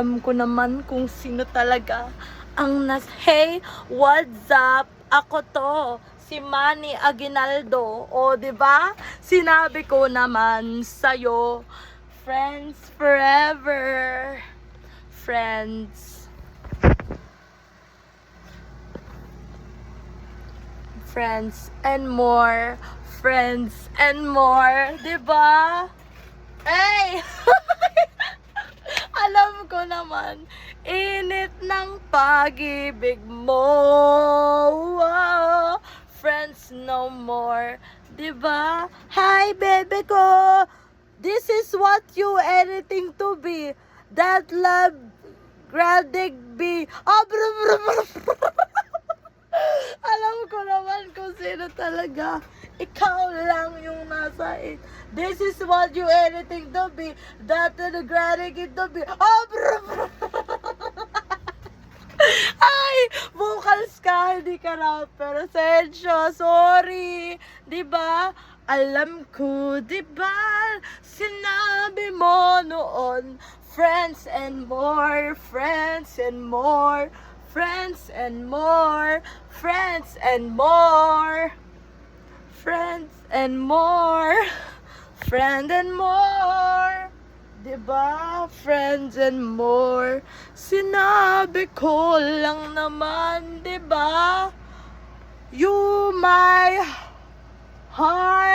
Alam ko naman kung sino talaga ang Hey, what's up? Ako to, si Manny Aguinaldo. O, di ba? Sinabi ko naman sa'yo, friends forever. Friends. Friends and more. Friends and more. Di ba? Hey! Alam ko naman, init ng pag-ibig mo. Wow. Friends no more. Diba? Hi, baby ko. This is what you anything to be. That love, gradig be. Oh, alam ko naman kung sino talaga. Ikaw lang yung nasa it. This is what you anything to be. That the gradig to be. Oh, ay, vocals ka, hindi ka rapper. Sensyo, sorry. Diba? Alam ko, diba? Sinabi mo noon. Friends and more, friends and more. Friends and more, friends and more, friends and more, friend and more, diba? Friends and more. Sinabi ko lang naman, diba? You my heart.